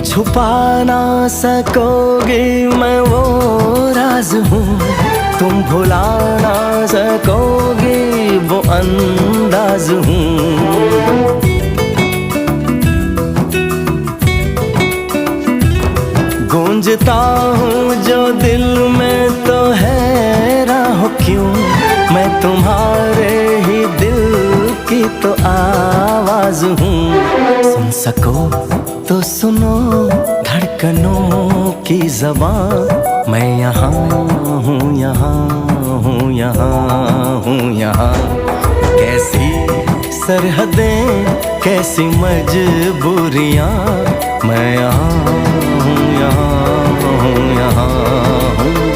छुपा ना सकोगे मैं वो राज हूँ, तुम भुला ना सकोगे वो अंदाज हूँ। गूंजता हूँ जो दिल में तो हैरान हो क्यों, मैं तुम्हारे ही दिल की तो आवाज हूँ। सुन सको तो सुनो धड़कनों की ज़बान, मैं यहाँ हूँ, यहाँ हूँ, यहाँ हूँ, यहाँ। कैसी सरहदें, कैसी मजबूरियाँ, मैं यहाँ हूँ, यहाँ हूँ, यहाँ हूँ।